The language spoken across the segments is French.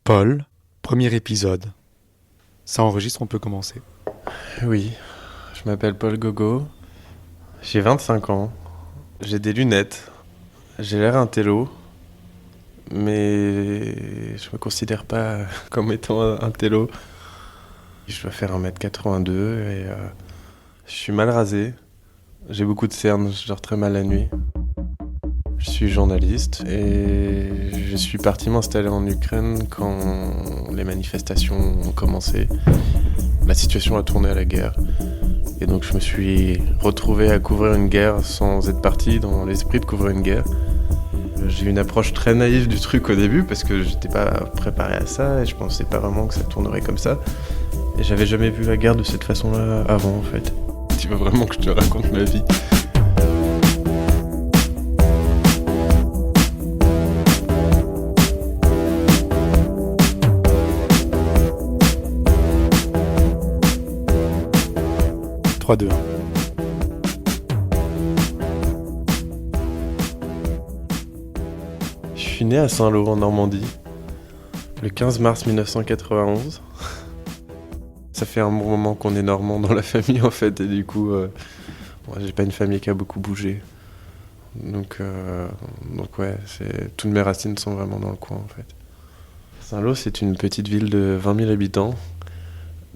Paul, premier épisode. Ça enregistre, on peut commencer. Oui, je m'appelle Paul Gogo, j'ai 25 ans, j'ai des lunettes, j'ai l'air intello, mais je me considère pas comme étant un télo. Je dois faire 1m82 et je suis mal rasé, j'ai beaucoup de cernes, je dors très mal la nuit. Je suis journaliste et je suis parti m'installer en Ukraine quand les manifestations ont commencé. La situation a tourné à la guerre. Et donc je me suis retrouvé à couvrir une guerre sans être parti dans l'esprit de couvrir une guerre. J'ai eu une approche très naïve du truc au début parce que j'étais pas préparé à ça et je pensais pas vraiment que ça tournerait comme ça. Et j'avais jamais vu la guerre de cette façon-là avant en fait. Tu veux vraiment que je te raconte ma vie ? Trois, deux, 1. Je suis né à Saint-Lô en Normandie, le 15 mars 1991. Ça fait un bon moment qu'on est normand dans la famille en fait, et du coup, j'ai pas une famille qui a beaucoup bougé. Donc ouais, toutes mes racines sont vraiment dans le coin en fait. Saint-Lô, c'est une petite ville de 20 000 habitants,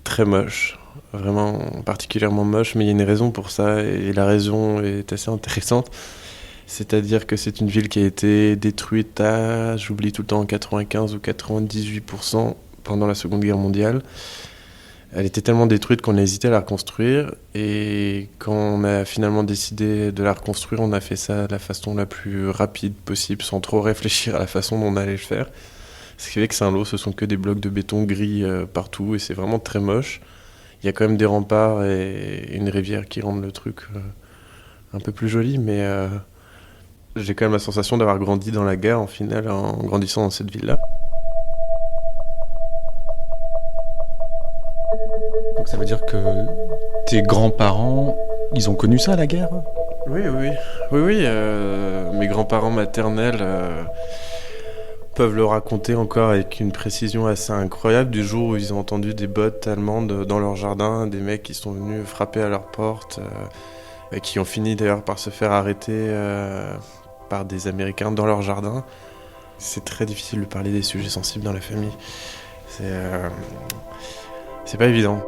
très moche, vraiment particulièrement moche, mais il y a une raison pour ça, et la raison est assez intéressante. C'est-à-dire que c'est une ville qui a été détruite à, j'oublie tout le temps, 95 ou 98% pendant la Seconde Guerre mondiale. Elle était tellement détruite qu'on a hésité à la reconstruire, et quand on a finalement décidé de la reconstruire, on a fait ça de la façon la plus rapide possible, sans trop réfléchir à la façon dont on allait le faire. Ce qui fait que Saint-Lô, ce sont que des blocs de béton gris partout, et c'est vraiment très moche. Il y a quand même des remparts et une rivière qui rendent le truc un peu plus joli, mais j'ai quand même la sensation d'avoir grandi dans la guerre, en finale, en grandissant dans cette ville-là. Donc ça veut dire que tes grands-parents, ils ont connu ça, la guerre ? Oui. Mes grands-parents maternels peuvent le raconter encore avec une précision assez incroyable du jour où ils ont entendu des bottes allemandes dans leur jardin, des mecs qui sont venus frapper à leur porte, et qui ont fini d'ailleurs par se faire arrêter par des Américains dans leur jardin. C'est très difficile de parler des sujets sensibles dans la famille. C'est pas évident.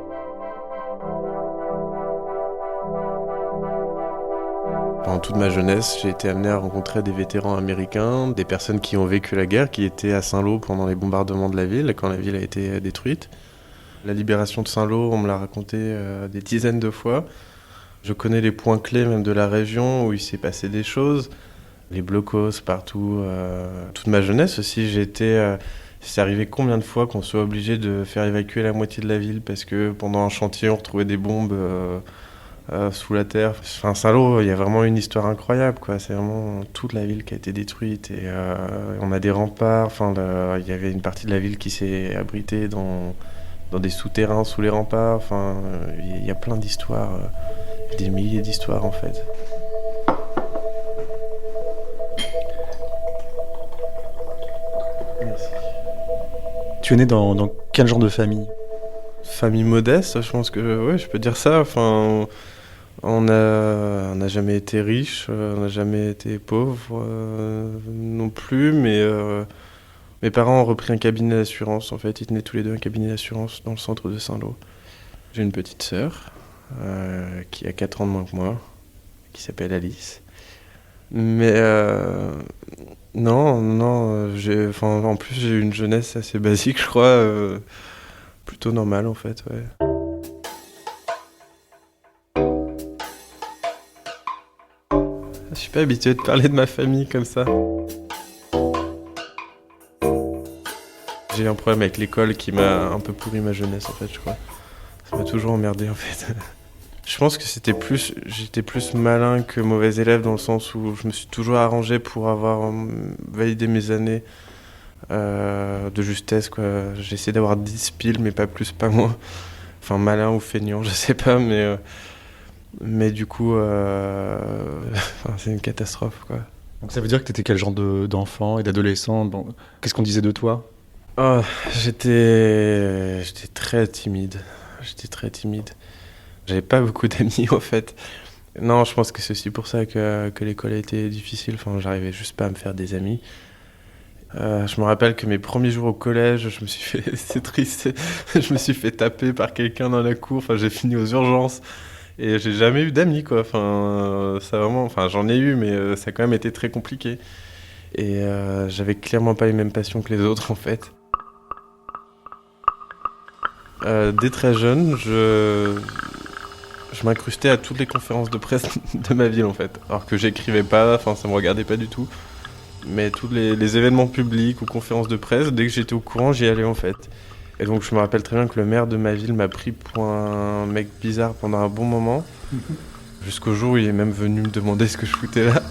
Pendant toute ma jeunesse, j'ai été amené à rencontrer des vétérans américains, des personnes qui ont vécu la guerre, qui étaient à Saint-Lô pendant les bombardements de la ville, quand la ville a été détruite. La libération de Saint-Lô, on me l'a raconté des dizaines de fois. Je connais les points clés même de la région où il s'est passé des choses. Les blocos partout. Toute ma jeunesse aussi, c'est arrivé combien de fois qu'on soit obligé de faire évacuer la moitié de la ville parce que pendant un chantier, on retrouvait des bombes sous la terre. Enfin, Saint-Lô, il y a vraiment une histoire incroyable, quoi. C'est vraiment toute la ville qui a été détruite et on a des remparts. Enfin, il y avait une partie de la ville qui s'est abritée dans des souterrains sous les remparts. Enfin, il y a plein d'histoires, des milliers d'histoires en fait. Merci. Tu es né dans quel genre de famille ? Famille modeste, je pense que ouais, je peux dire ça. Enfin, on n'a jamais été riche, on n'a jamais été pauvre non plus, mais mes parents ont repris un cabinet d'assurance. En fait, ils tenaient tous les deux un cabinet d'assurance dans le centre de Saint-Lô. J'ai une petite sœur qui a 4 ans de moins que moi, qui s'appelle Alice. Mais non, en plus j'ai eu une jeunesse assez basique, je crois, plutôt normale en fait, ouais. Je suis pas habitué de parler de ma famille comme ça. J'ai eu un problème avec l'école qui m'a un peu pourri ma jeunesse en fait, je crois. Ça m'a toujours emmerdé en fait. Je pense que j'étais plus malin que mauvais élève dans le sens où je me suis toujours arrangé pour avoir validé mes années de justesse, quoi. J'ai essayé d'avoir 10 piles, mais pas plus, pas moins. Enfin, malin ou feignant, je sais pas, mais du coup, c'est une catastrophe, quoi. Donc ça veut dire que tu étais quel genre d'enfant et d'adolescent ? Qu'est-ce qu'on disait de toi ? Oh, j'étais très timide. J'étais très timide. J'avais pas beaucoup d'amis en fait. Non, je pense que c'est aussi pour ça que l'école a été difficile. Enfin, j'arrivais juste pas à me faire des amis. Je me rappelle que mes premiers jours au collège, je me suis fait, c'est triste, je me suis fait taper par quelqu'un dans la cour. Enfin, j'ai fini aux urgences et j'ai jamais eu d'amis quoi. Enfin, ça vraiment, enfin, j'en ai eu, mais ça a quand même été très compliqué. Et j'avais clairement pas les mêmes passions que les autres en fait. Dès très jeune, je m'incrustais à toutes les conférences de presse de ma ville en fait. Alors que j'écrivais pas, enfin ça me regardait pas du tout. Mais tous les événements publics ou conférences de presse, dès que j'étais au courant, j'y allais en fait. Et donc je me rappelle très bien que le maire de ma ville m'a pris pour un mec bizarre pendant un bon moment. Jusqu'au jour où il est même venu me demander ce que je foutais là.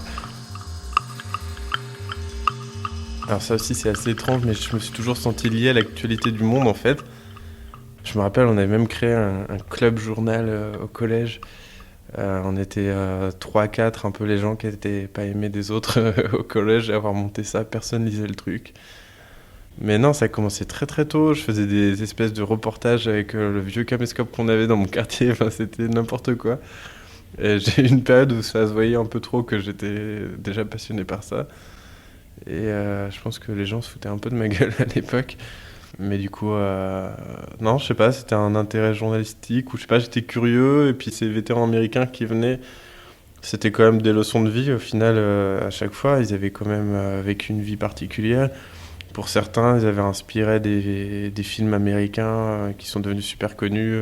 Alors ça aussi c'est assez étrange, mais je me suis toujours senti lié à l'actualité du monde en fait. Je me rappelle, on avait même créé un club journal au collège. On était 3-4, un peu les gens qui n'étaient pas aimés des autres au collège, et avoir monté ça, personne lisait le truc. Mais non, ça a commencé très très tôt. Je faisais des espèces de reportages avec le vieux caméscope qu'on avait dans mon quartier. Enfin, c'était n'importe quoi. Et j'ai eu une période où ça se voyait un peu trop que j'étais déjà passionné par ça. Et je pense que les gens se foutaient un peu de ma gueule à l'époque. Mais du coup, non, je sais pas, c'était un intérêt journalistique ou je sais pas, j'étais curieux. Et puis ces vétérans américains qui venaient, c'était quand même des leçons de vie. Au final, à chaque fois, ils avaient quand même vécu une vie particulière. Pour certains, ils avaient inspiré des films américains qui sont devenus super connus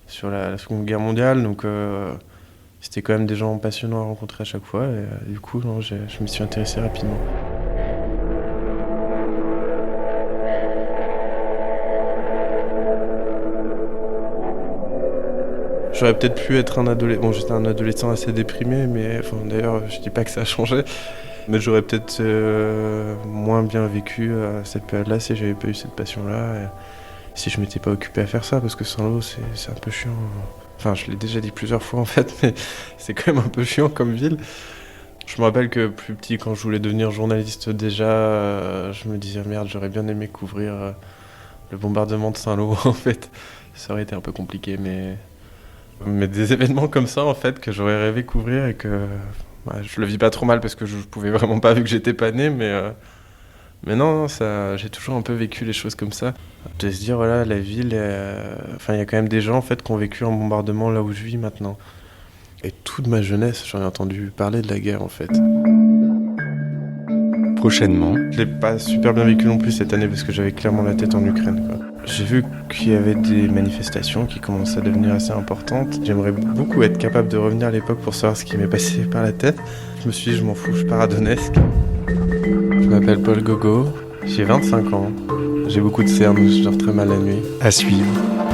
sur la Seconde Guerre mondiale. Donc, c'était quand même des gens passionnants à rencontrer à chaque fois. Et du coup, non, je me suis intéressé rapidement. J'aurais peut-être pu être un adolescent. Bon, j'étais un adolescent assez déprimé, mais enfin, d'ailleurs, je dis pas que ça a changé. Mais j'aurais peut-être moins bien vécu cette période-là si j'avais pas eu cette passion-là. Et si je m'étais pas occupé à faire ça, parce que Saint-Lô, c'est un peu chiant. Enfin, je l'ai déjà dit plusieurs fois en fait, mais c'est quand même un peu chiant comme ville. Je me rappelle que plus petit, quand je voulais devenir journaliste déjà, je me disais merde, j'aurais bien aimé couvrir le bombardement de Saint-Lô en fait. Ça aurait été un peu compliqué, mais des événements comme ça, en fait, que j'aurais rêvé couvrir et que je le vis pas trop mal parce que je pouvais vraiment pas vu que j'étais pas né, mais non, ça, j'ai toujours un peu vécu les choses comme ça. De se dire, voilà, la ville, enfin, il y a quand même des gens, en fait, qui ont vécu un bombardement là où je vis maintenant. Et toute ma jeunesse, j'en ai entendu parler de la guerre, en fait. Prochainement, Je l'ai pas super bien vécu non plus cette année parce que j'avais clairement la tête en Ukraine, quoi. J'ai vu qu'il y avait des manifestations qui commençaient à devenir assez importantes. J'aimerais beaucoup être capable de revenir à l'époque pour savoir ce qui m'est passé par la tête. Je me suis dit, je m'en fous, je pars à Donetsk. Je m'appelle Paul Gogo, j'ai 25 ans. J'ai beaucoup de cernes, je dors très mal la nuit. à suivre.